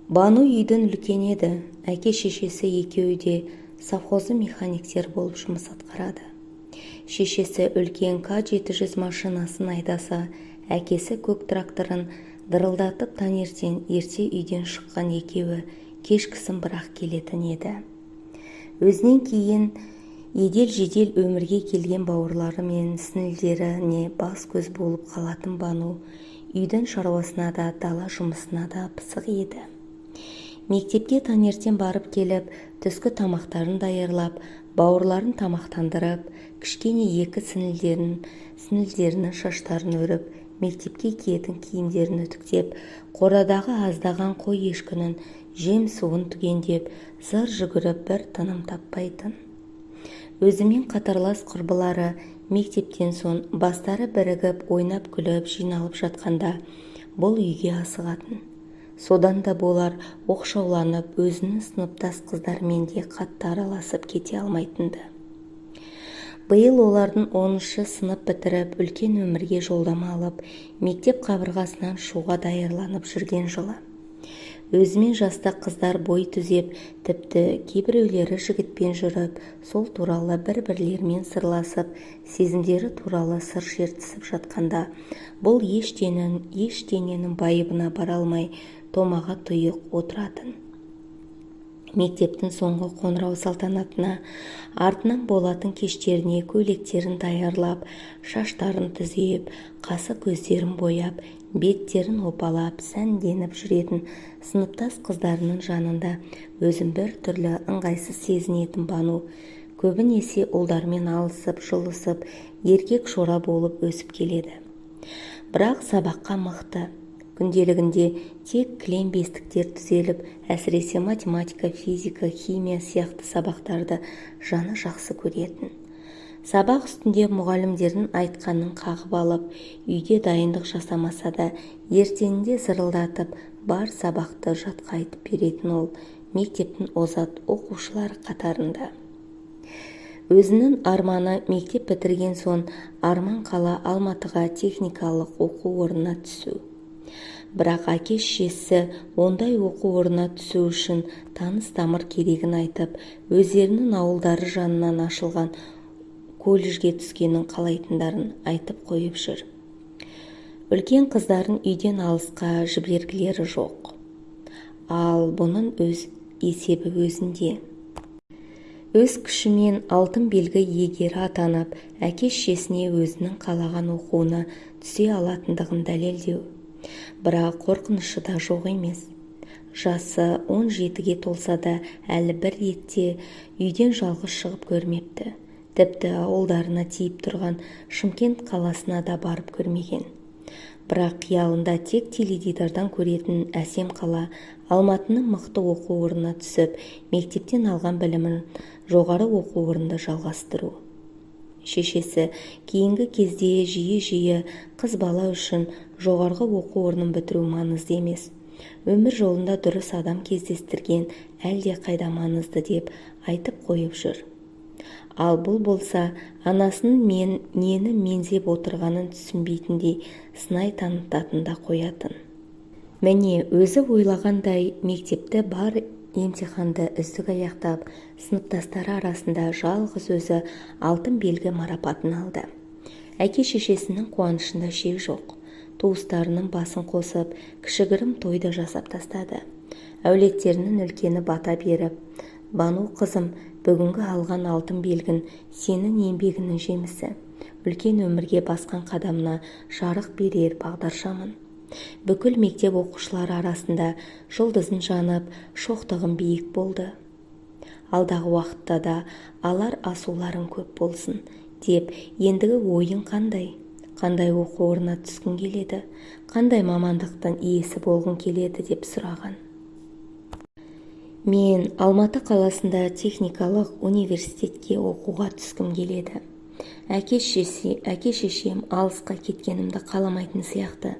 Бану үйдің үлкен еді, әке-шешесі екеуі де совхозы механиктер болып жұмыс атқарады. Шешесі үлкен К700 машинасын айдаса, әкесі көк тракторын дырылдатып таңертең ерте үйден шыққан екеуі кешкісін бірақ келетін еді. Өзінен кейін едел-жедел өмірге келген бауырлары мен сіңілдеріне бас көз болып қалатын Бану үйдің шаруасына да, дала жұмысына да пысық еді. Мектепке таңертең барып келіп, түскі тамақтарын даярлап, бауырларын тамақтандырып, кішкене екі сіңілдерінің шаштарын өріп, мектепке киетін киімдерін үтіктеп, қорадағы аздаған қой ешкінің жем суын түгендеп, зыр жүгіріп бір тыным таппайтын. Өзімен қатарлас құрбылары мектептен соң бастары бірігіп, ойнап күліп, жиналып жатқанда бұл үйге асығатын. Содан да болар оқшауланып, өзінің сыныптас қыздармен де қатты араласып кете алмайтынды. Биыл олардың 10-шы сынып бітіріп, үлкен өмірге жолдама алып, мектеп қабырғасынан шығуға даярланып жүрген жылы. Өзімен жаста қыздар бой түзеп, тіпті кейбіреулері жігітпен жүріп, сол туралы бір-бірлерімен сырласып, сезімдері туралы сыр шертісіп жатқанда, бұл ештеңенің байыбына бара алмай, томаға тұйық отыратын. Мектептің соңғы қоңырау салтанатына, артынан болатын кештеріне көйлектерін даярлап, шаштарын түзеп, қасы көздерін бояп, беттерін опалап, сәнденіп жүретін сыныптас қыздарының жанында өзін бір түрлі ыңғайсыз сезінетін Бану көбінесе ұлдармен алысып, жылысып, еркек шора болып өсіп келеді. Бірақ сабаққа мықты. Күнделігінде тек кілем бестіктер түзеліп, әсіресе математика, физика, химия сияқты сабақтарды жаны жақсы көретін. Сабақ үстінде мұғалімдердің айтқанын қағып алып, үйде дайындық жасамаса да, ертеңінде зырылдатып, бар сабақты жатқа айтып беретін ол мектептің озат оқушылары қатарында. Өзінің арманы мектеп бітірген соң арман қала Алматыға техникалық оқу орнына түсу. Бірақ әке-шешесі ондай оқу орнына түсу үшін таныс тамыр керегін айтып, өздерінің ауылдары жанынан ашылған колледжге түскенін қалайтындарын айтып қойып жүр. Үлкен қыздарын үйден алысқа жібергілері жоқ. Ал бұның есебі өзінде. Өз күшімен алтын белгі иегері атанып, әке-шешесіне өзінің қалаған оқуына түсе алатындығын дәлелдеу. Бірақ қорқынышы да жоқ емес. Жасы 17-ге толса да әлі бір ретте үйден жалғыз шығып көрмепті. Тіпті ауылдарына тиіп тұрған Шымкент қаласына да барып көрмеген. Бірақ қиялында тек теледидардан көретін әсем қала Алматының мықты оқу орнына түсіп, мектептен алған білімін жоғары оқу орнында жалғастыру. Шешесі кейінгі кезде жиі қыз бала үшін жоғарғы оқу орнын бітіру маңызды емес. Өмір жолында дұрыс адам кездестірген әлде қайда маңызды деп айтып қойып жүр. Ал бұл болса, анасының нені мензеп отырғанын түсінбейтіндей сынай танытатында қоятын. Міне, өзі ойлағандай мектепті бар емтиханды үздік аяқтап, сыныптастары арасында жалғыз өзі алтын белгі марапатын алды. Әке-шешесінің қуанышында шек жоқ. Туыстарының басын қосып, кішігірім тойды жасап тастады. Әулеттерінің үлкені бата беріп, Бану қызым, бүгінгі алған алтын белгін сенің еңбегінің жемісі. Үлкен өмірге басқан қадамына жарық берер бағдаршамын. Бүкіл мектеп оқушылары арасында жұлдызын жанып, шоқтығын биік болды. Алдағы уақытта да алар асуларың көп болсын, деп ендігі ойын қандай? Қандай оқу орнына түскің келеді? Қандай мамандықтың иесі болғың келеді деп сұраған. Мен Алматы қаласында техникалық университетке оқуға түскім келеді. Әке-шешем алысқа кеткенімді қаламайтын сияқты.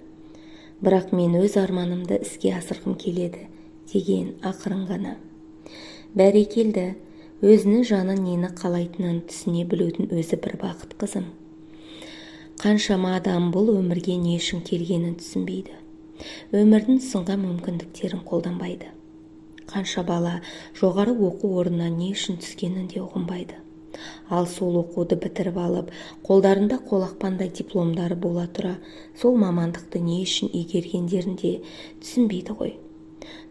Бірақ мен өз арманымды іске асырғым келеді, деген ақырын ғана. Бәрекелді, өзінің жаны нені қалайтынын түсіне білудің өзі бір бақыт қызым. Қаншама адам бұл өмірге не үшін келгенін түсінбейді. өмірдің ұсынған мүмкіндіктерін қолданбайды. Қанша бала жоғары оқу орнына не үшін түскенін де ұғынбайды. Ал сол оқуды бітіріп алып, қолдарында қолақпандай дипломдары бола тұра, сол мамандықты не үшін игергендерін де түсінбейді ғой.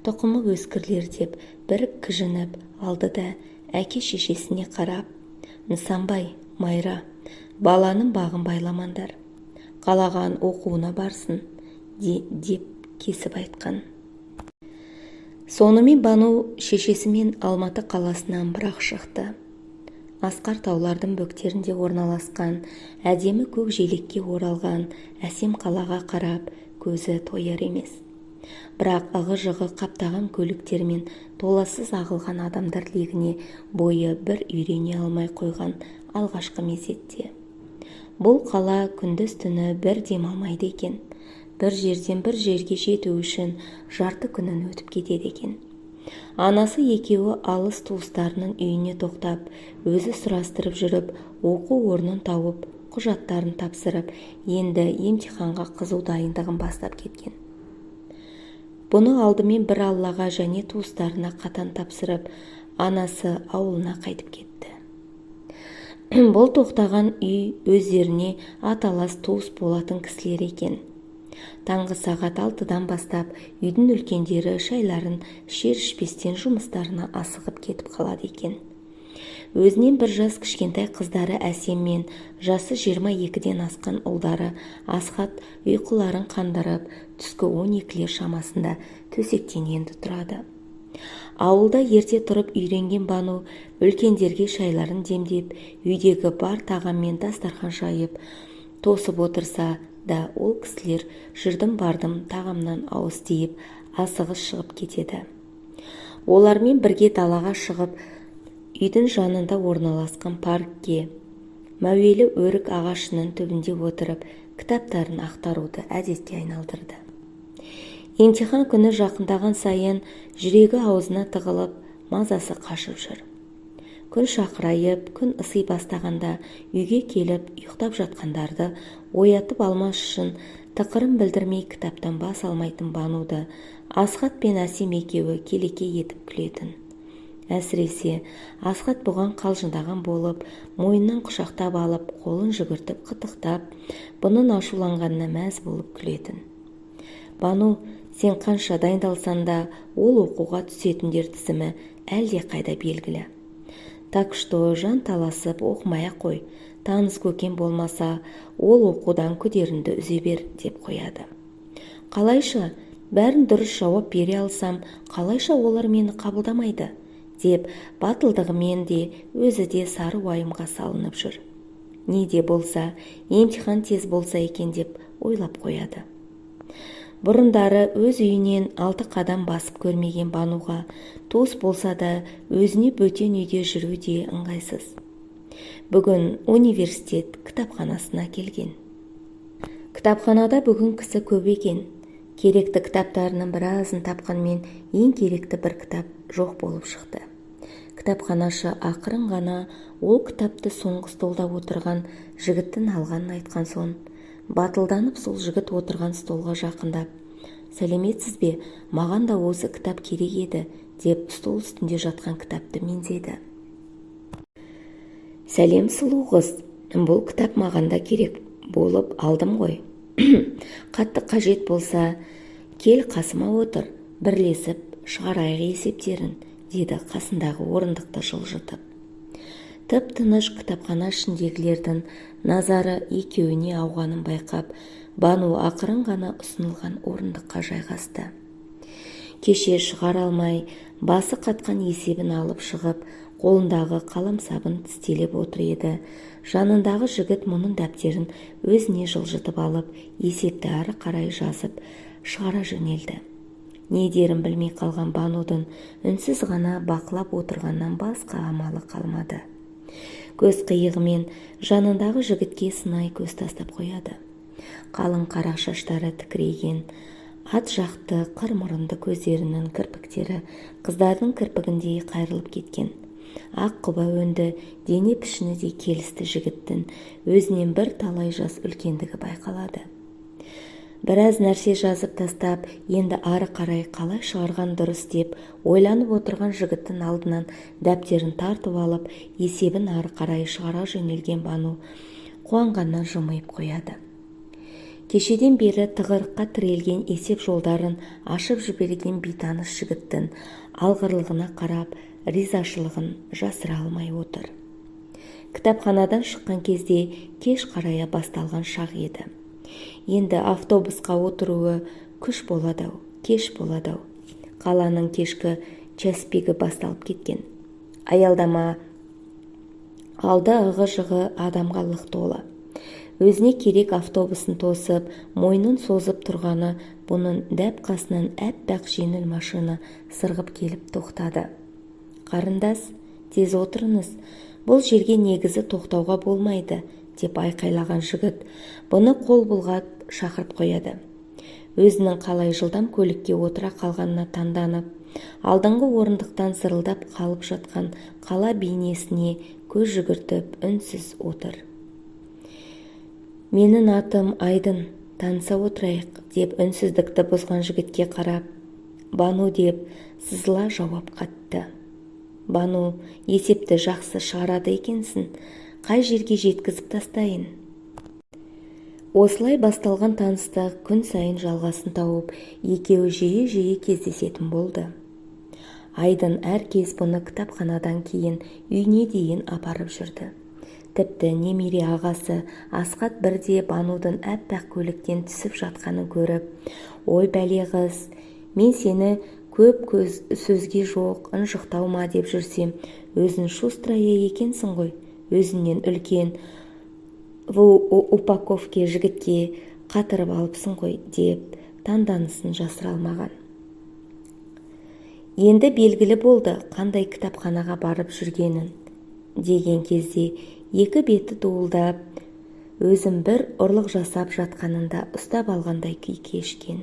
Тұқымы өскірлер деп бір кіжініп алды да әке-шешесіне қарап: «Нысанбай, Майра, баланың бағын байламаңдар, қалаған оқуына барсын», деп кесіп айтқан. Сонымен Бану шешесімен Алматы қаласынан бірақ шықты. Асқар таулардың бөктерінде орналасқан әдемі көк желекке оралған әсем қалаға қарап көзі тойыр емес. Бірақ ығы-жығы қаптаған көліктермен толассыз ағылған адамдар легіне бойы бір үйрене алмай қойған алғашқы мезетте. Бұл қала күндіз-түні бір демалмайды екен. Бір жерден бір жерге жету үшін жарты күнін өтіп кетеді екен. Анасы екеуі алыс туыстарының үйіне тоқтап, өзі сұрастырып жүріп, оқу орнын тауып, құжаттарын тапсырып, енді емтиханға қызу дайындығын бастап кеткен. Бұны алдымен бір Аллаға және туыстарына қатан тапсырып, анасы ауылына қайтып кетті. Бұл тоқтаған үй өздеріне аталас туыс болатын кісілер екен. Таңғы сағат 6-дан бастап үйдің үлкендері шайларын ішер ішпестен жұмыстарына асығып кетіп қалады екен. Өзінен бір жас кішкентай қыздары Әсем мен жасы 22-ден асқан ұлдары Асхат ұйқыларын қандырып, түскі 12-лер шамасында төсектен енді тұрады. Ауылда ерте тұрып үйренген Бану үлкендерге шайларын демдеп, үйдегі бар тағам мен дастархан жайып, тосып отырса да ол кісілер жүрдім-бардым тағамнан ауыз тиіп асығыс шығып кетеді. Олармен бірге далаға шығып, үйдің жанында орналасқан паркке, мәуелі өрік ағашының түбінде отырып, кітаптарын ақтаруды әдетке айналдырды. Емтихан күні жақындаған сайын жүрегі аузына тығылып, мазасы қашып жүр. Күн шақырайып, күн ысы бастағанда үйге келіп ұйықтап жатқандарды оятып алмас үшін тықырын білдірмей кітаптан бас алмайтын Бануды Асхат пен Әсем екеуі келеке етіп күлетін. Әсіресе Асхат бұған қалжыңдаған болып, мойнынан құшақтап алып, қолын жүгіртіп қытықтап, бұның ашуланғанына мәз болып күлетін. Бану, сен қанша дайындалсан да, ол оқуға түсетіндер тізімі әлде қайда белгілі. Так что жан таласып оқымай-ақ қой, таныс көкем болмаса, ол оқудан күдерінді үзе бер деп қояды. Қалайша, бәрін дұрыс жауап бере алсам, қалайша олар мені қабылдамайды, деп батылдығымен де өзі де сары уайымға салынып жүр. Не де болса, емтихан тез болса екен деп ойлап қояды. Бұрындары өз үйінен 6 қадам басып көрмеген Бануға туыс болса да өзіне бөтен үйде жүру де ыңғайсыз. Бүгін университет кітапханасына келген. Кітапханада бүгін кісі көп екен. Керекті кітаптарының біразын тапқанмен ең керекті бір кітап жоқ болып шықты. Кітапханашы ақырын ғана ол кітапты соңғы столда отырған жігіттің алғанын айтқан соң, батылданып сол жігіт отырған столға жақындап: «Сәлеметсіз бе, маған да осы кітап керек еді», деп стол үстінде жатқан кітапты меңзеді. «Сәлем, сұлу қыз, бұл кітап маған да керек болып алдым ғой. Қатты қажет болса, кел қасыма отыр, бірлесіп шығарайық есептерін», деді қасындағы орындықты жылжытып. Тып-тыныш кітапхана ішіндегілердің назары екеуіне ауғанын байқап, Бану ақырын ғана ұсынылған орындыққа жайғасты. Кеше шығара алмай, басы қатқан есебін алып шығып, қолындағы қаламсабын тістелеп отыр еді. Жанындағы жігіт мұның дәптерін өзіне жылжытып алып, есепті ары қарай жазып, шығара жөнелді. Не дерін білмей қалған Банудың үнсіз ғана бақылап отырғаннан басқа амалы қалмады. Көз қиығымен жанындағы жігітке сынай көз тастап қояды. Қалың қара шаштары тікірейген, ат жақты қыр мұрынды көздерінің кірпіктері қыздардың кірпігіндей қайрылып кеткен. Ақ құба өнді, дене пішіні де келісті жігіттің өзінен бір талай жас үлкендігі байқалады. Біраз нәрсе жазып тастап, енді ары қарай қалай шығарған дұрыс деп ойланып отырған жігіттің алдынан дәптерін тартып алып, есебін ары қарай шығара жөнелген Бану қуанғаннан жымиып қояды. Кешеден бері тығырыққа тірелген есеп жолдарын ашып жіберген бейтаныс жігіттің алғырлығына қарап, ризашылығын жасыра алмай отыр. Кітапханадан шыққан кезде кеш қарая басталған шақ еді. Енді автобусқа отыруы күш болады-ау, кеш болады-ау. Қаланың кешкі часпигі басталып кеткен. Аялдама алды ығы-жығы адамға лық толы. Өзіне керек автобусын тосып, мойнын созып тұрғаны бұның дәп қасынан әппақ жеңіл машина сырғып келіп тоқтады. Қарындас, тез отырыңыз, бұл жерге негізі тоқтауға болмайды, деп айқайлаған жігіт бұны қол бұлғап шақырып қояды. Өзінің қалай жылдам көлікке отыра қалғанына таңданып, алдыңғы орындықтан зырылдап қалып жатқан қала бейнесіне көз жүгіртіп үнсіз отыр. Менің атым Айдын, таныса отырайық, деп үнсіздікті бұзған жігітке қарап, Бану деп сызыла жауап қатты. Бану, есепті жақсы шығарады екенсің, қай жерге жеткізіп тастайын? Осылай басталған таныстық күн сайын жалғасын тауып, екеуі жиі кездесетін болды. Айдын әр кез бұны кітапханадан кейін үйіне дейін апарып жүрді. Тіпті немере ағасы Асқат бірде Банудың әппақ көліктен түсіп жатқанын көріп, ой бәле қыз, мен сені көп сөзге жоқ, ынжықтау ма деп жүрсем, өзің шустрая екенсің ғой, өзіңнен үлкен упаковке жігітке қатырып алыпсың ғой, деп таңданысын жасыра алмаған. Енді белгілі болды қандай кітапханаға барып жүргенін, деген кезде екі беті дуылдап, өзін бір ұрлық жасап жатқанында ұстап алғандай күй кешкен.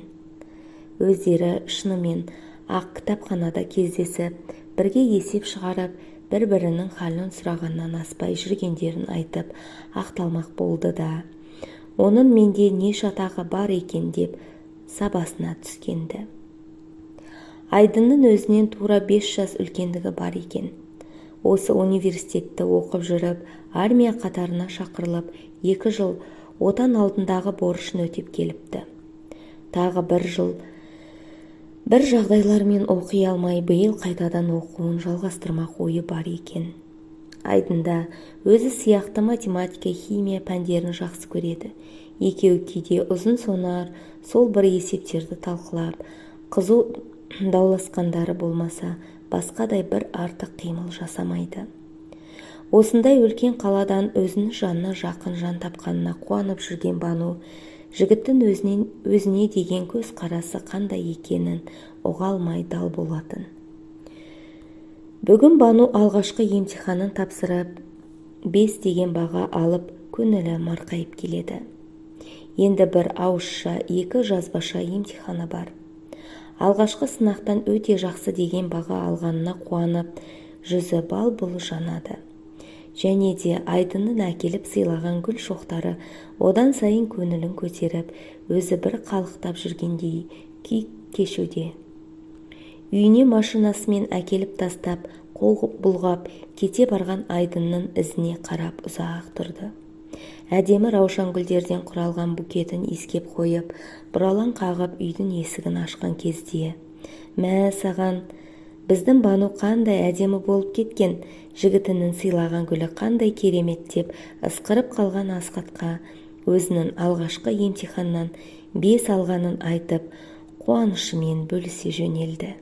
Өздері шынымен ақ кітапханада кездесіп, бірге есеп шығарып, бір-бірінің халін сұрағаннан аспай жүргендерін айтып ақталмақ болды да, оның менде не шатағы бар екен деп сабасына түскенді. Айдынның өзінен тура 5 жас үлкендігі бар екен. Осы университетті оқып жүріп, армия қатарына шақырылып, 2 жыл отан алдындағы борышын өтеп келіпті. Тағы 1 жыл бір жағдайлармен оқи алмай, биыл қайтадан оқуын жалғастырмақ ойы бар екен. Айдында өзі сияқты математика, химия пәндерін жақсы көреді. Екеуі кейде ұзын сонар, сол бір есептерді талқылап, қызу дауласқандары болмаса, басқадай бір артық қимыл жасамайды. Осындай үлкен қаладан өзінің жанына жақын жан тапқанына қуанып жүрген Бану, жігіттің өзіне деген көз қарасы қандай екенін ұға алмай дал болатын. Бүгін Бану алғашқы емтиханын тапсырып, 5 деген баға алып, көңілі марқайып келеді. Енді бір ауызша, 2 жазбаша емтиханы бар. Алғашқы сынақтан өте жақсы деген баға алғанына қуанып, жүзі бал-бұл жанады. Және де Айдынның әкеліп сыйлаған гүл шоқтары одан сайын көңілін көтеріп, өзі бір қалықтап жүргендей күй кешуде. Үйіне машинасымен әкеліп тастап, қол бұлғап кете барған Айдынның ізіне қарап ұзақ тұрды. Әдемі раушан гүлдерден құралған букетін иіскеп қойып, бұралаң қағып үйдің есігін ашқан кезде, «Мә саған, біздің Бану қандай әдемі болып кеткен, жігітінің сыйлаған гүлі қандай керемет» деп ысқырып қалған Асқатқа өзінің алғашқы емтиханнан 5 алғанын айтып, қуанышымен бөлісе жөнелді.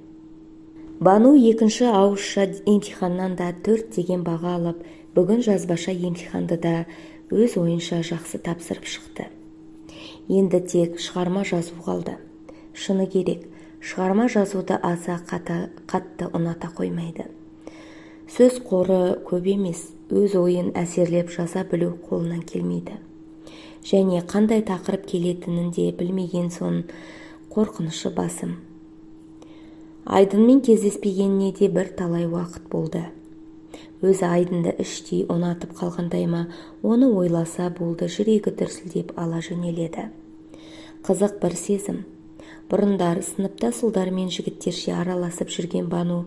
Бану екінші ауызша емтиханнан да 4 деген баға алып, бүгін жазбаша емтиханды да өз ойынша жақсы тапсырып шықты. Енді тек шығарма жазу қалды. Шыны керек, шығарма жазуды аса қатты ұната қоймайды. Сөз қоры көп емес, өз ойын әсерлеп жаза білу қолынан келмейді. Және қандай тақырып келетінін де білмеген соң қорқынышы басым. Айдынмен кездеспегеніне де бір талай уақыт болды. Өзі Айдынды іштей ұнатып қалғандай ма, оны ойласа болды, жүрегі дүрсілдеп ала жөнеледі. Қызық бір сезім. Бұрындары сыныптас ұлдар мен жігіттерше араласып жүрген Бану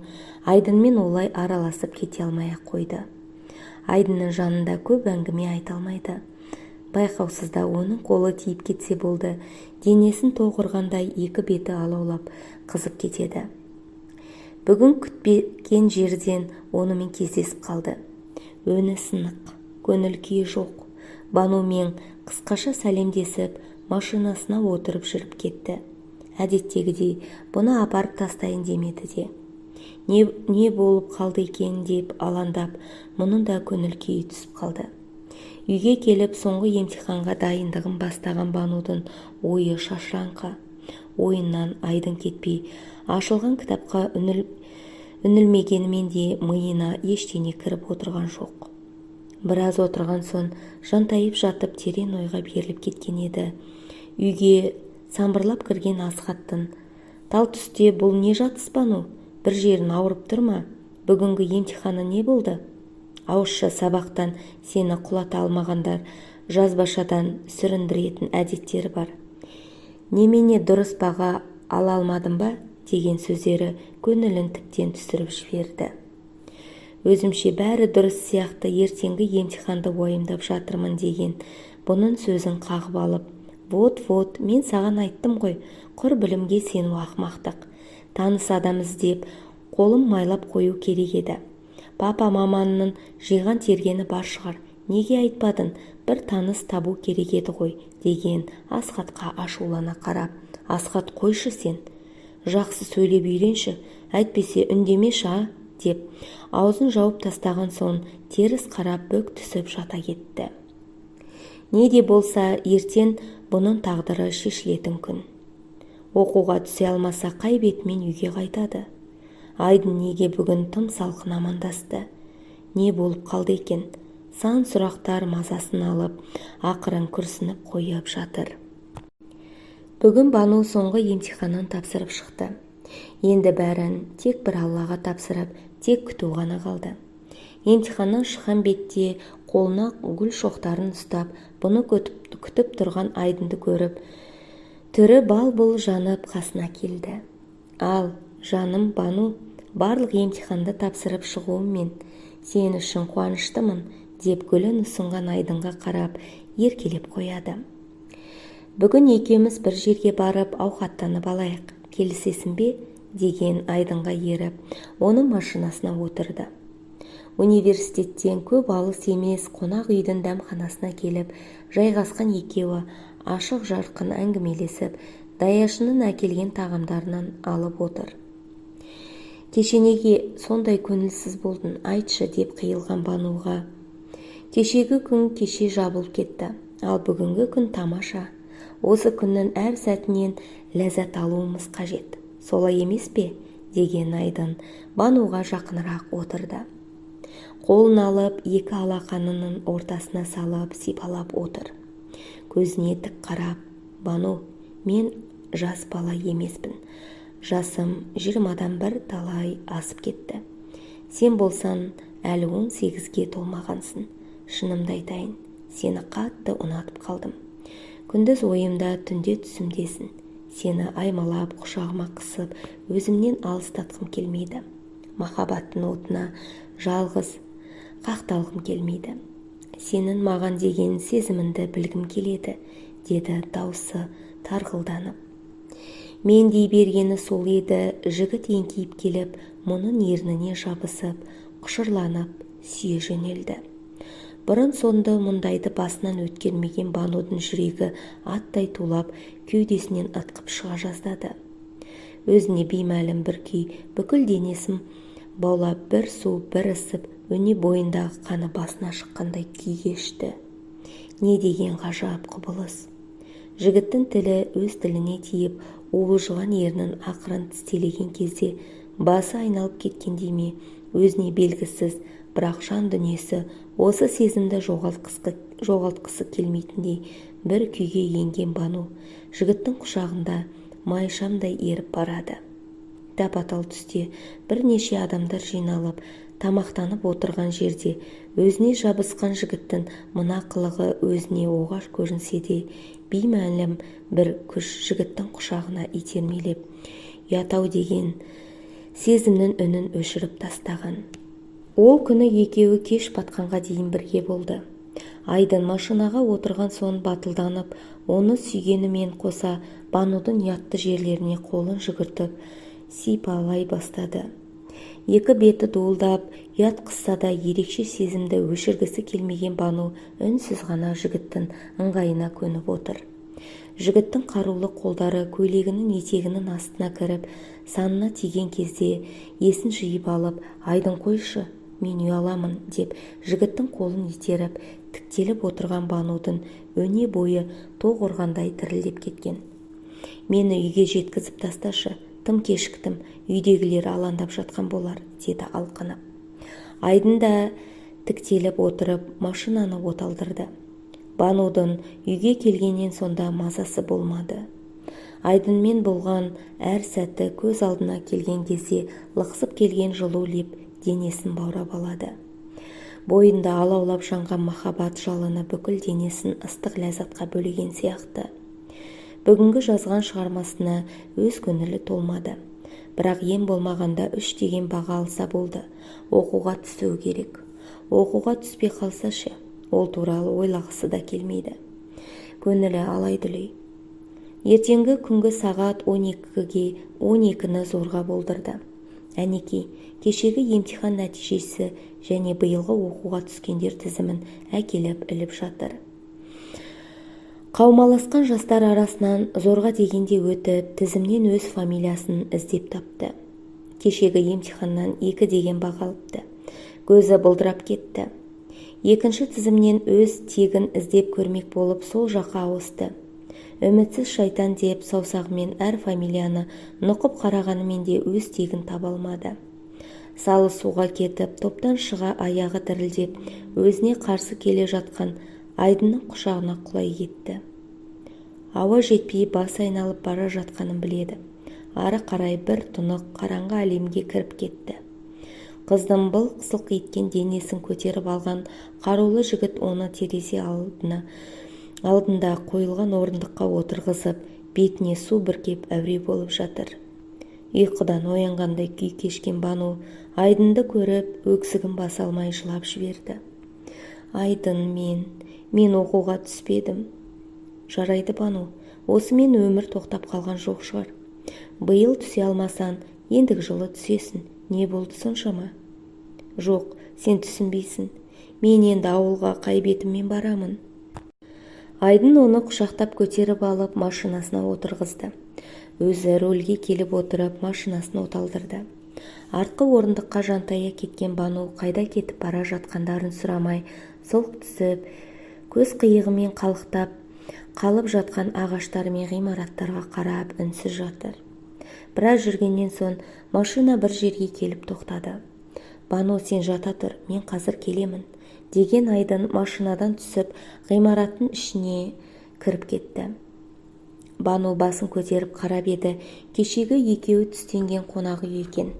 Айдынмен олай араласып кете алмай-ақ қойды. Айдынның жанында көп әңгіме айта алмайды. Байқаусызда оның қолы тиіп кетсе болды, денесін тоғырғандай екі беті алаулап қызып кетеді. Бүгін күтпеген жерден онымен кездесіп қалды. Өні сынық, көңіл күйі жоқ. Банумен қысқаша сәлемдесіп, машинасына отырып жүріп кетті. Әдеттегідей бұны апарып тастайын демеді де. Не болып қалды екен деп алаңдап, мұның да көңіл күйі түсіп қалды. Үйге келіп соңғы емтиханға дайындығын бастаған Банудың ойы шашыраңқы. Ойыннан айдын кетпей, ашылған кітапқа үнілмегенімен де миына ештеңе кіріп отырған жоқ. Біраз отырған соң жантайып жатып терең ойға беріліп кеткен еді. Үйге самбырлап кірген Асхаттың: «Тал түсте бұл не жатыс, Бану? Бір жерін ауырып тұр ма? Бүгінгі емтиханы не болды? Ауызша сабақтан сені құлата алмағандар жазбашадан сүріндіретін әдеттері бар. Немене дұрыс баға ала алмадым ба?» деген сөздері көңілін тіптен түсіріп жіберді. Өзімше бәрі дұрыс сияқты ертеңгі емтиханды ойымдап жатырмын деген бұның сөзін қағып алып: «Вот, мен саған айттым ғой, құр білімге сену ақымақтық. Таныс адам іздеп, қолым майлап қою керек еді. Папа маманның жиған тергені бар шығар. Неге айтпадың? Бір таныс табу керек еді ғой», деген Асхатқа ашулана қарап: «Асхат, қойшы сен. Жақсы сөйлеп үйренші, әйтпесе үндемеші, а?» деп аузын жауып тастаған соң теріс қарап бүк түсіп жата кетті. Не де болса, ертең бұның тағдыры шешілетін күн. Оқуға түсе алмаса қай бетімен үйге қайтады? Айдын неге бүгін тым салқын амандасты? Не болып қалды екен? Сан сұрақтар мазасын алып, ақырын күрсініп қойып жатыр. Бүгін Бану соңғы емтиханын тапсырып шықты. Енді бәрін тек бір Аллаға тапсырып, тек күту ғана қалды. Емтиханнан шыққан бетте қолына гүл шоқтарын ұстап, бұны күтіп тұрған Айдынды көріп, түрі бал-бұл жанып қасына келді. «Ал, жаным Бану, барлық емтиханды тапсырып шығуыммен сен үшін қуаныштымын», деп гүлін ұсынған Айдынға қарап еркелеп қояды. «Бүгін екеуміз бір жерге барып ауқаттанып алайық, келісесің бе?» деген Айдынға еріп, оның машинасына отырды. Университеттен көп алыс емес қонақ үйдің дәмханасына келіп, жайғасқан екеуі ашық жарқын әңгімелесіп, даяшының әкелген тағамдарынан алып отыр. «Кеше неге сондай көңілсіз болдың, айтшы?» деп қиылған Бануға. «Кешегі күн кеше жабылып кетті, ал бүгінгі күн тамаша. Осы күннің әр сәтінен ләззат алуымыз қажет. Солай емес пе?» деген Айдын Бануға жақынырақ отырды. Қолын алып, екі алақанының ортасына салып сипалап отыр. Көзіне тік қарап: «Бану, мен жас бала емеспін. Жасым 20-дан бір талай асып кетті. Сен болсан әлі 18-ге толмағансың. Шынымды айтайын, сені қатты ұнатып қалдым. Күндіз ойымда, түнде түсімдесің. Сені аймалап, құшағыма қысып, өзімнен алыстатқым келмейді. Махаббаттың отына жалғыз қақталғым келмейді. Сенің маған деген сезіміңді білгім келеді», деді даусы тарғылданып. Мен дей бергені сол еді, жігіт еңкейіп келіп, мұның ерніне жабысып, құшырланып, сүйе жөнелді. Бұрын сонды мұндайды басынан өткермеген Банудың жүрегі аттай тулап, кеудесінен ытқып шыға жаздады. Өзіне беймәлім бір күй бүкіл денесін баулап, бір су, бір ысып, өне бойындағы қаны басына шыққандай күй кешті. Не деген ғажап құбылыс. Жігіттің тілі өз тіліне тиіп, уылжыған ернін ақырын тістелеген кезде басы айналып кеткендей ме, өзіне белгісіз, бірақ жан дүниесі осы сезімді жоғалтқысы келмейтіндей бір күйге енген Бану жігіттің құшағында майшамдай еріп барады. Тапа-тал түсте бірнеше адамдар жиналып, тамақтанып отырған жерде өзіне жабысқан жігіттің мына қылығы өзіне оғаш көрінсе де, беймәлім бір күш жігіттің құшағына итермелеп, ұят-ау деген сезімнің үнін өшіріп тастаған. Ол күні екеуі кеш батқанға дейін бірге болды. Айдын машинаға отырған соң батылданып, оны сүйгенімен қоса Банудың ұятты жерлеріне қолын жүгіртіп, сипалай бастады. Екі беті дуылдап, ұят қысса да ерекше сезімді өшіргісі келмеген Бану үнсіз ғана жігіттің ыңғайына көніп отыр. Жігіттің қарулы қолдары көйлегінің етегінің астына кіріп, санына тиген кезде есін жиып алып, «Айдын, қойшы, мен ұяламын» деп жігіттің қолын итеріп, тіктеліп отырған Банудың өне бойы тоқ ұрғандай дірілдеп кеткен. «Мені үйге жеткізіп тасташы, тым кешіктім, үйдегілер алаңдап жатқан болар», деді алқынып. Айдын да тіктеліп отырып, машинаны оталдырды. Банудың үйге келгеннен сонда мазасы болмады. Айдынмен болған әр сәтті көз алдына келген кезде лықсып келген жылу леп денесін баурап алады. Бойында алаулап жанған махаббат жалыны бүкіл денесін ыстық ләззатқа бөлеген сияқты. Бүгінгі жазған шығармасына өз көңілі толмады. Бірақ ең болмағанда 3 деген баға алса болды. Оқуға түсу керек. Оқуға түспей қалса ше, ол туралы ойлағысы да келмейді. Көңілі алай-дүлей. Ертеңгі күнгі сағат 12-ні зорға болдырды. Әнекей, кешегі емтихан нәтижесі және биылғы оқуға түскендер тізімін әкеліп іліп жатыр. Қаумаласқан жастар арасынан зорға дегенде өтіп, тізімнен өз фамилиясын іздеп тапты. Кешегі емтиханнан 2 деген баға алыпты. Көзі бұлдырап кетті. Екінші тізімнен өз тегін іздеп көрмек болып сол жаққа ауысты. Үмітсіз шайтан деп саусағымен әр фамилияны нұқып қарағанымен де өз тегін таба алмады. Салы суға кетіп, топтан шыға аяғы дірілдеп, өзіне қарсы келе жатқан Айдынның құшағына құлай кетті. Ауа жетпей бас айналып бара жатқанын біледі. Ары қарай бір тұнық қараңғы әлемге кіріп кетті. Қыздың былқ-сылқ еткен денесін көтеріп алған қарулы жігіт оны терезе алдында қойылған орындыққа отырғызып, бетіне су бүркеп әуре болып жатыр. Ұйқыдан оянғандай күй кешкен Бану Айдынды көріп, өксігін баса алмай жылап жіберді. «Айдын, мен оқуға түспедім». «Жарайды, Бану, осымен өмір тоқтап қалған жоқ шығар. Биыл түсе алмасан, ендігі жылы түсесің. Не болды соншама?» «Жоқ, сен түсінбейсің. Мен енді ауылға қай бетіммен барамын?» Айдын оны құшақтап көтеріп алып, машинасына отырғызды. Өзі рөлге келіп отырып, машинасын оталдырды. Артқы орындыққа жантая кеткен Бану қайда кетіп бара жатқандарын сұрамай, солқ түсіп, көз қиығымен қалықтап, қалып жатқан ағаштар мен ғимараттарға қарап үнсіз жатыр. Біраз жүргеннен соң машина бір жерге келіп тоқтады. «Бану, сен жата тұр, мен қазір келемін», деген Айдын машинадан түсіп, ғимараттың ішіне кіріп кетті. Бану басын көтеріп қарап еді, кешегі екеуі түстенген қонағы екен.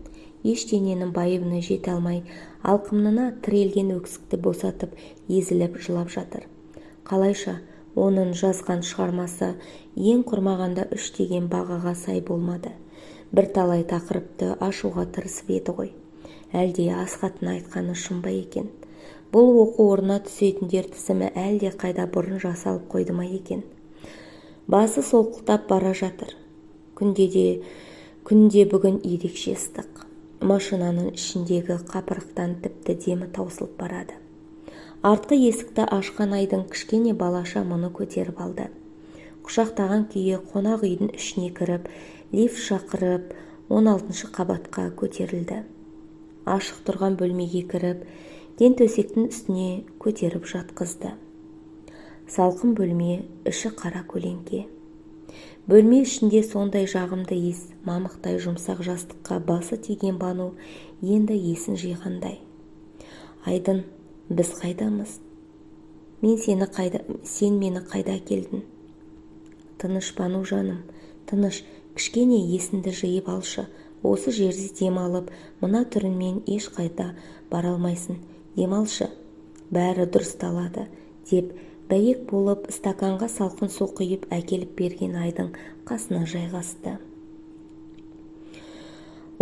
Ештеңенің байыбына жете алмай, алқымына тірелген өксікті босатып, езіліп жылап жатыр. Қалайша, оның жазған шығармасы ең құрмағанда 3 деген бағаға сай болмады. Бірталай тақырыпты ашуға тырысып еді ғой. Әлде асхаттың айтқаны шын ба екен? Бұл оқу орнына түсетіндер тізімі әлде қайда бұрын жасалып қойды ма екен? Басы солқылдап бара жатыр. Күнде бүгін ерекше ыстық. Машинаның ішіндегі қапырықтан тіпті демі таусылып барады. Артқы есікті ашқан Айдын кішкене балаша мұны көтеріп алды. Құшақтаған күйі қонақ үйдің ішіне кіріп, лифт шақырып, 16-шы қабатқа көтерілді. Ашық тұрған бөлмеге кіріп, ден төсектің үстіне көтеріп жатқызды. Салқын бөлме, іші қара көлеңке. Бөлме ішінде сондай жағымды иіс, мамықтай жұмсақ жастыққа басы тиген Бану енді есін жиғандай. «Айдын, біз қайдамыз? Сен мені қайда келдің?» «Тыныш, Бану жаным, тыныш, кішкене есінді жиып алшы. осы жерде демалып, мына түрінмен ешқайда бара алмайсың. Демалшы, бәрі дұрысталады, деп бәйек болып стаканға салқын су құйып әкеліп берген Айдың қасына жайғасты.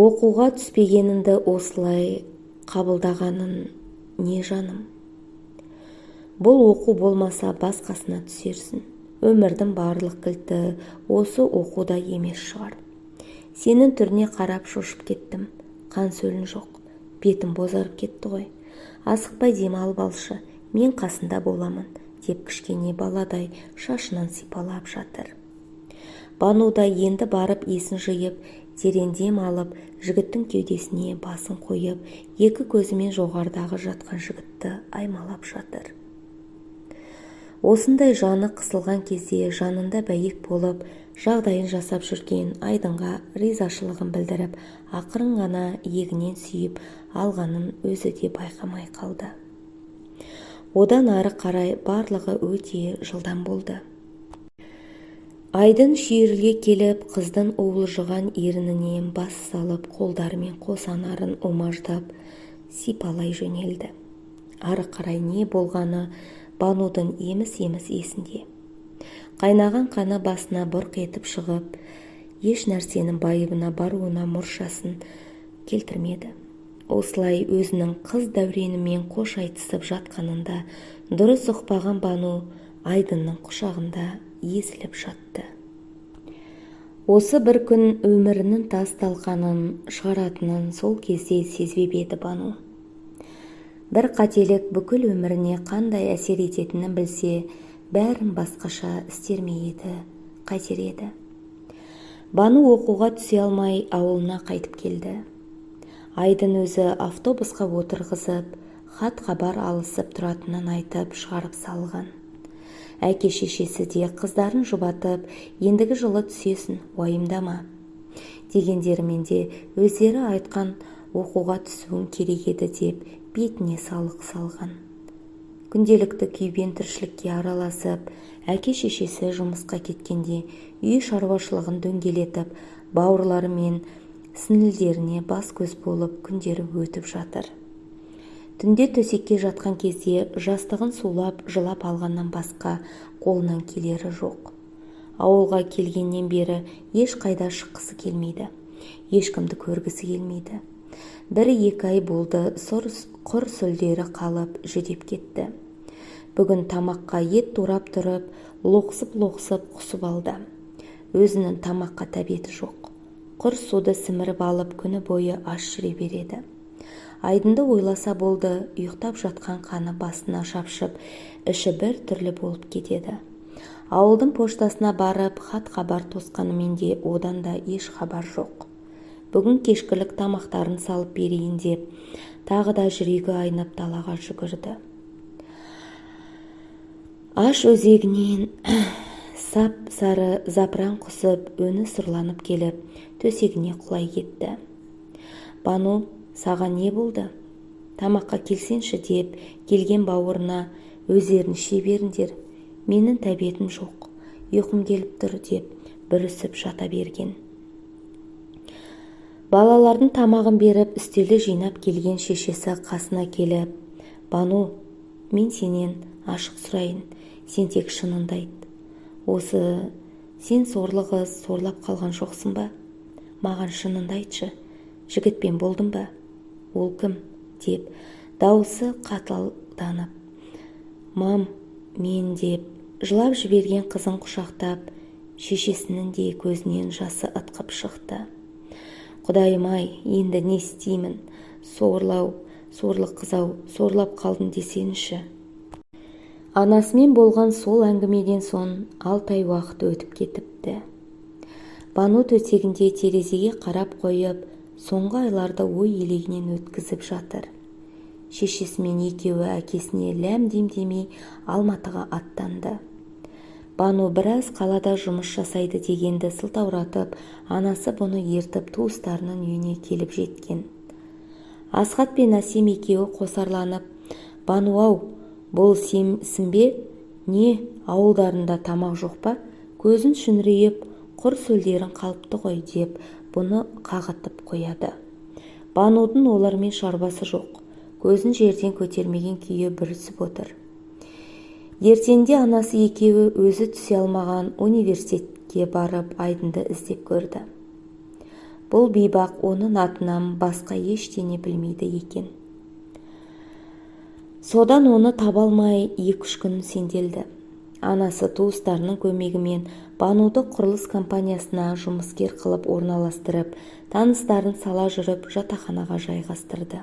Оқуға түспегеніңді осылай қабылдағаның не жаным? Бұл оқу болмаса басқасына түсерсің. Өмірдің барлық кілті осы оқуда емес шығар. Сенің түріне қарап шошып кеттім. Қан сөлін жоқ. Бетім бозарып кетті ғой. Асықпай демалып алшы, мен қасында боламын, деп кішкене баладай шашынан сипалап жатыр. Бану да енді барып есін жиып, терең дем алып, жігіттің кеудесіне басын қойып, екі көзімен жоғарыдағы жатқан жігітті аймалап жатыр. Осындай жаны қысылған кезде жанында бәйек болып, жағдайын жасап жүрген Айдынға ризашылығын білдіріп, ақырын ғана иегінен сүйіп алғанын өзі де байқамай қалды. Одан ары қарай барлығы өте жылдам болды. Айдын шүйірілге келіп, қыздың уылжыған ерінінен бас салып, қолдарымен қосанарын умаждап, сипалай жөнелді. Ары қарай не болғаны Банудың еміс-еміс есінде. Қайнаған қаны басына бұрқ етіп шығып, еш нәрсенің байыбына баруына мұршасын келтірмеді. Осылай өзінің қыз дәуренімен қош айтысып жатқанында дұрыс ұқпаған Бану Айдынның құшағында езіліп жатты. Осы бір күн өмірінің тас талқанын шығаратынын сол кезде сезбеп еді Бану. Бір қателік бүкіл өміріне қандай әсер ететінін білсе, бәрін басқаша істер ме еді, қайтер еді. Бану оқуға түсе алмай ауылына қайтып келді. Айдын өзі автобусқа отырғызып, хат-хабар алысып тұратынын айтып шығарып салған. Әке-шешесі де қыздарын жұбатып, ендігі жылы түсесің, уайымдама дегендерімен де өздері айтқан оқуға түсуің керек еді деп бетіне салық салған. Күнделікті күйбен тіршілікке араласып, әке-шешесі жұмысқа кеткенде үй шаруашылығын дөңгелетіп, бауырлары мен сіңілдеріне бас-көз болып күндері өтіп жатыр. Түнде төсекке жатқан кезде жастығын сулап, жылап алғаннан басқа қолынан келері жоқ. Ауылға келгеннен бері ешқайда шыққысы келмейді, ешкімді көргісі келмейді. Бір-екі ай болды, құр сүлдері қалып жүдеп кетті. Бүгін тамаққа ет турап тұрып, лоқсып-лоқсып құсып алды. Өзінің тамаққа тәбеті жоқ. Құр суды сіміріп алып күні бойы аш жүре береді. Айдынды ойласа болды, ұйықтап жатқан қаны басына шапшып, іші бір түрлі болып кетеді. Ауылдың поштасына барып, хат-хабар тосқанымен де одан да еш хабар жоқ. Бүгін кешкілік тамақтарын салып берейін деп, тағы да жүрегі айнап далаға жүгірді. Аш өзегінен сап-сары запыран құсып, өні сұрланып келіп, төсегіне құлай кетті. Бану, саған не болды? Тамаққа келсенші деп келген бауырына, өздерін іше беріңдер, менің тәбетім жоқ, ұйқым келіп тұр деп бүрісіп жата берген. Балалардың тамағын беріп, үстелі жинап келген шешесі қасына келіп, Бану, мен сенен ашық сұрайын, сен тек шыныңды айт. Осы сен сорлы қыз сорлап қалған жоқсың ба? Маған шыныңды айтшы, жігітпен болдың ба? Ол кім? Деп дауысы қаталданып, мам, мен деп жылап жіберген қызын құшақтап, шешесінің де көзінен жасы ытқып шықты. Құдайым-ай, енді не істеймін? Сорлы қыз-ау, сорлап қалдым десенші. Анасымен болған сол әңгімеден соң 6 ай уақыт өтіп кетіпті. Бану төсегінде терезеге қарап қойып, соңғы айларды ой елегінен өткізіп жатыр. Шешесімен екеуі әкесіне ләм-дем демей Алматыға аттанды. Бану біраз қалада жұмыс жасайды дегенді сылтауратып, анасы бұны ертіп туыстарының үйіне келіп жеткен. Асхат пен Әсем екеуі қосарланып, Бану-ау, бұл сен бе? Не, ауылдарында тамақ жоқ па? Көзін шүңірейіп, құр сөлдерін қалыпты ғой деп бұны қағытып қояды. Банудың олармен шаруасы жоқ. Көзін жерден көтермеген күйі бүрісіп отыр. Ертеңде анасы екеуі өзі түсе алмаған университетке барып Айдынды іздеп көрді. Бұл бейбақ оның атынан басқа ештеңе білмейді екен. Содан оны таба алмай 2-3 күн сенделді. Анасы туыстарының көмегімен Бануды құрылыс компаниясына жұмыскер қылып орналастырып, таныстарын сала жүріп жатақханаға жайғастырды.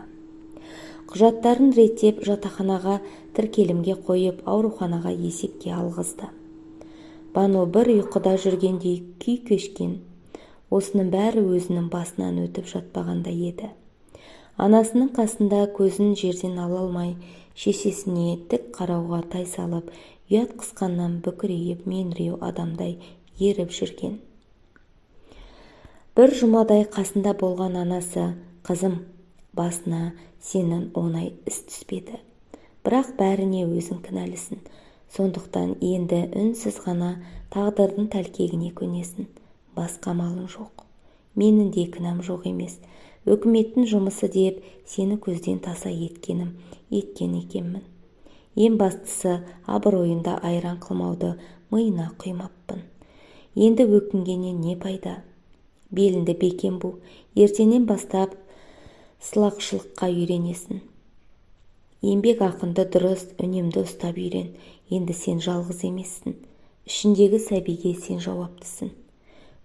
Құжаттарын реттеп, жатақханаға тіркелімге қойып, ауруханаға есепке алғызды. Бану бір ұйқыда жүргендей күй кешкен. Осының бәрі өзінің басынан өтіп жатпағанда еді. Анасының қасында көзін жерден ала алмай, шешесіне тік қарауға тайсалып, ұят қысқаннан бүкірейіп меңіреу адамдай еріп жүрген. Бір жұмадай қасында болған анасы: «Қызым, басына сенің оңай іс түспеді. Бірақ бәріне өзің кінәлісің. Сондықтан енді үнсіз ғана тағдырдың тәлкегіне көнесің. Басқа амалың жоқ. Менің де кінәм жоқ емес. Үкіметтің жұмысы деп сені көзден таса еткен екенмін. Ең бастысы, абыройында айран қылмауды миына құймаппын. Енді өкінгеннен не пайда? Беліңді бекем бу, ертеңнен бастап сылақшылыққа үйренесің. Еңбек ақынды дұрыс, үнемді ұстап үйрен. Енді сен жалғыз емессің. Ішіндегі сәбиге сен жауаптысың.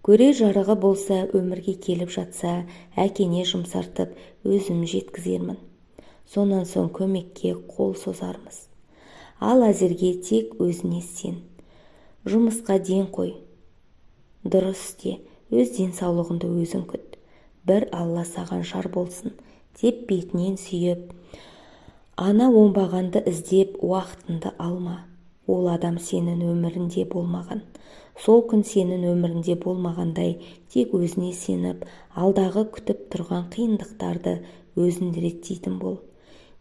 Көре жарығы болса, өмірге келіп жатса, әкене жұмсартып өзім жеткізермін. Сонан соң көмекке қол созармыз. Ал әзірге тек өзіне сен. Жұмысқа ден қой. Дұрыс істе, өз денсаулығыңды өзің күт. Бір Алла саған жар болсын, деп бетінен сүйіп, ана оңбағанды іздеп уақытыңды алма. Ол адам сенің өмірінде болмаған. Сол күн сенің өмірінде болмағандай, тек өзіне сеніп, алдағы күтіп тұрған қиындықтарды өзін реттейтін бол,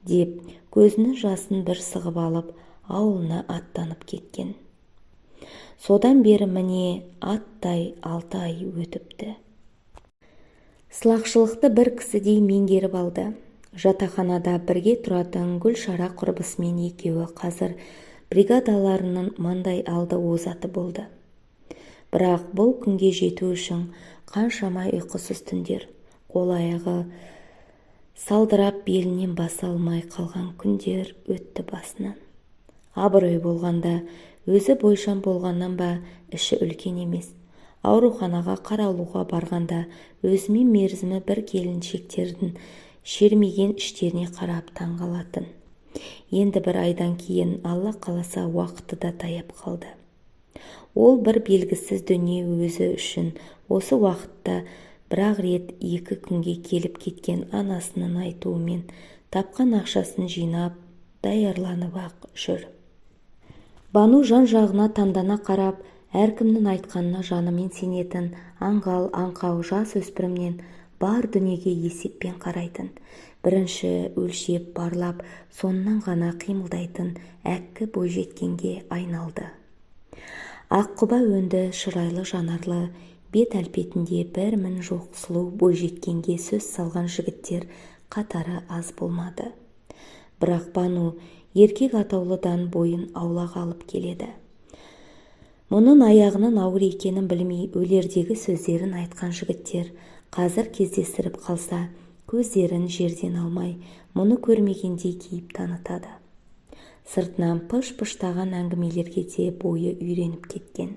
деп көзінің жасын бір сығып алып, ауылына аттанып кеткен. Содан бері міне аттай 6 ай өтіпті. Сылақшылықты бір кісідей меңгеріп алды. Жатақханада бірге тұратын Гүлшара құрбысымен екеуі қазір бригадаларының маңдай алды озаты болды. Бірақ бұл күнге жету үшін қаншама ұйқысыз түндер, қол-аяғы салдырап белінен баса алмай қалған күндер өтті басынан. Абырой болғанда, өзі бойшам болғаннан ба, іші үлкен емес. Ауруханаға қаралуға барғанда, өзімен мерзімі бір келіншектердің шермеген іштеріне қарап таңғалатын. Енді бір айдан кейін Алла қаласа уақыты да таяп қалды. Ол бір белгісіз дүние өзі үшін осы уақытта бір-ақ рет 2 күнге келіп кеткен анасының айтуымен тапқан ақшасын жинап, даярланып ақ жүр. Бану жан-жағына таңдана қарап, әркімнің айтқанына жанымен сенетін, аңғал, аңқау жас өспірімнен бар дүниеге есеппен қарайтын, бірінші өлшеп барлап, сонынан ғана қимылдайтын әккі бойжеткенге айналды. Аққұба өнді, шырайлы жанарлы, бет әлпетінде бір мін жоқ сұлу бойжеткенге сөз салған жігіттер қатары аз болмады. Бірақ Бану еркек атаулыдан бойын аулақ алып келеді. Мұның аяғының ауыр екенін білмей өлердегі сөздерін айтқан жігіттер қазір кездестіріп қалса, көздерін жерден алмай, мұны көрмегендей кейіп танытады. Сыртынан пыш-пыштаған әңгімелерге де бойы үйреніп кеткен.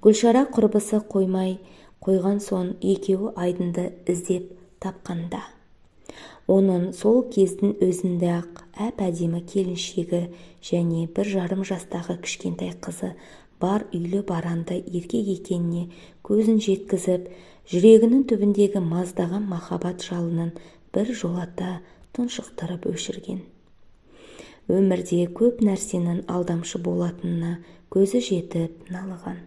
Гүлшара құрбысы қоймай қойған соң екеуі Айдынды іздеп тапқанда. Оның сол кездің өзінде ақ әп-әдемі келіншегі және 1,5 жастағы кішкентай қызы бар үйлі баранды еркек екеніне көзін жеткізіп, жүрегінің түбіндегі маздаған махаббат жалынын бір жолата тұншықтырып өшірген. Өмірде көп нәрсенің алдамшы болатынына көзі жетіп налыған.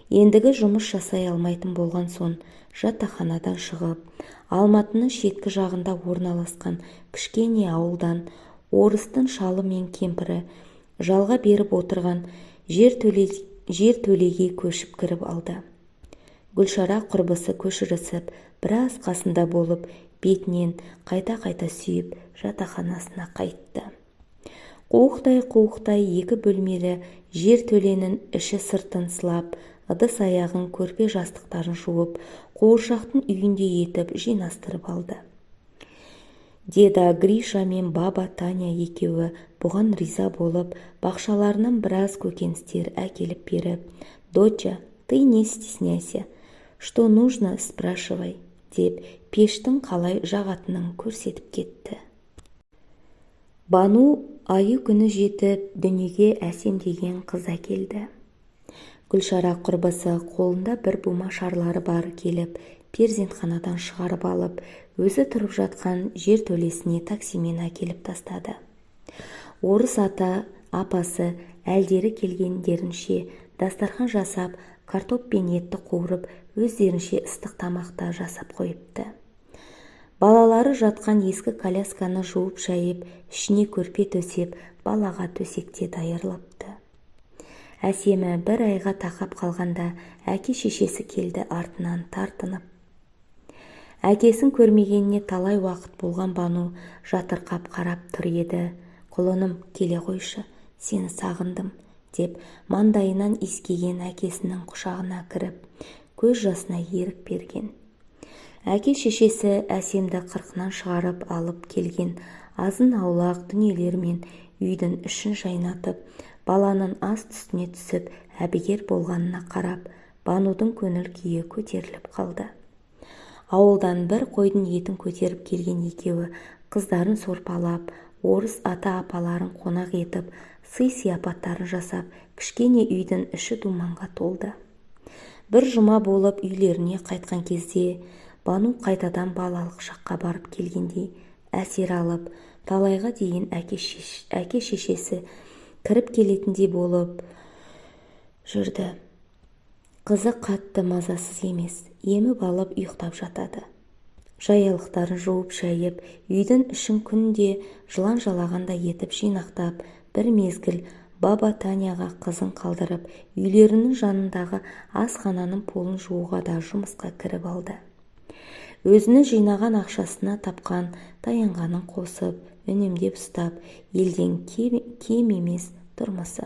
Ендігі жұмыс жасай алмайтын болған соң жатақханадан шығып, Алматының шеткі жағында орналасқан кішкене ауылдан орыстың шалы мен кемпірі жалға беріп отырған жер төлеге көшіп кіріп алды. Гүлшара құрбысы көшірісіп, біраз қасында болып, бетінен қайта-қайта сүйіп, жатақханасына қайтты. Қуықтай екі бөлмелі жер төленің іші сыртын сылап, ыдыс аяғын, көрпе жастықтарын жуып, қуыршақтың үйінде етіп жинастырып алды. Деда Гриша мен баба Таня екеуі бұған риза болып, бақшаларынан біраз көкеністер әкеліп беріп, «Доча, ты не стесняйся, что нужно, спрашивай», деп пештің қалай жағатынын көрсетіп кетті. Бану айы күні жетіп, дүниеге Әсем деген қыз әкелді. Гүлшара құрбысы қолында бір бума шарлары бар келіп, перзентханадан шығарып алып, өзі тұрып жатқан жер төлесіне таксимен әкеліп тастады. Орыс ата, апасы әлдері келгендерінше дастархан жасап, картоп пен етті қуырып, өздерінше ыстық тамақта жасап қойыпты. Балалары жатқан ескі колясканы жуып шайып, ішіне көрпе төсеп, балаға төсекте дайырлапты. Әсемі бір айға тақап қалғанда әке-шешесі келді артынан тартынып. Әкесін көрмегеніне талай уақыт болған Бану жатырқап қарап тұр еді. «Құлыным, келе қойшы, сені сағындым», деп маңдайынан иіскеген әкесінің құшағына кіріп, көз жасына ерік берген. Әке-шешесі Әсемді қырқынан шығарып алып келген азын аулақ дүниелермен үйдің ішін жайнатып, баланың аст үстіне түсіп әбігер болғанына қарап, Банудың көңіл күйі көтеріліп қалды. Ауылдан бір қойдың етін көтеріп келген екеуі қыздарын сорпалап, орыс ата-апаларын қонақ етіп, сый-сияпаттарын жасап, кішкене үйдің іші думанға толды. Бір жұма болып үйлеріне қайтқан кезде Бану қайтадан балалық шаққа барып келгендей әсер алып, талайға дейін әке-шешесі кіріп келетіндей болып жүрді. Қызы қатты мазасыз емес, еміп алып ұйықтап жатады. Жаялықтарын жуып шайып, үйдің ішін күнде жылан жалағанда етіп жинақтап, бір мезгіл баба Таняға қызын қалдырып, үйлерінің жанындағы асхананың полын жууға да жұмысқа кіріп алды. Өзінің жинаған ақшасына тапқан таянғанын қосып, үнемдеп ұстап, елден кем емес тұрмысы.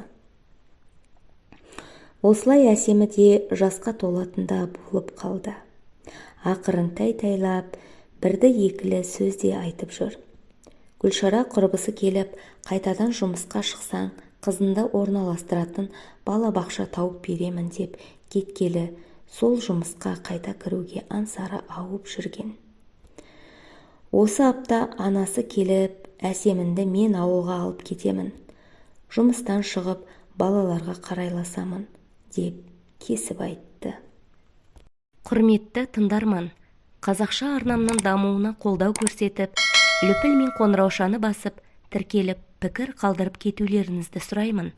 Осылай Әсемі де жасқа толатында болып қалды. Ақырын тай-тайлап, бірді-екілі сөз де айтып жүр. Гүлшара құрбысы келіп, қайтадан жұмысқа шықсаң, қызынды орналастыратын балабақша тауып беремін деп кеткелі, сол жұмысқа қайта кіруге аңсары ауып жүрген. Осы апта анасы келіп, Әсемінді мен ауылға алып кетемін. Жұмыстан шығып, балаларға қарайласамын, деп кесіп айтты. Құрметті тыңдарман, қазақша арнамның дамуына қолдау көрсетіп, лүпіл мен қоңыраушаны басып, тіркеліп, пікір қалдырып кетулеріңізді сұраймын.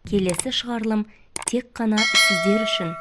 Келесі шығарылым тек қана сіздер үшін.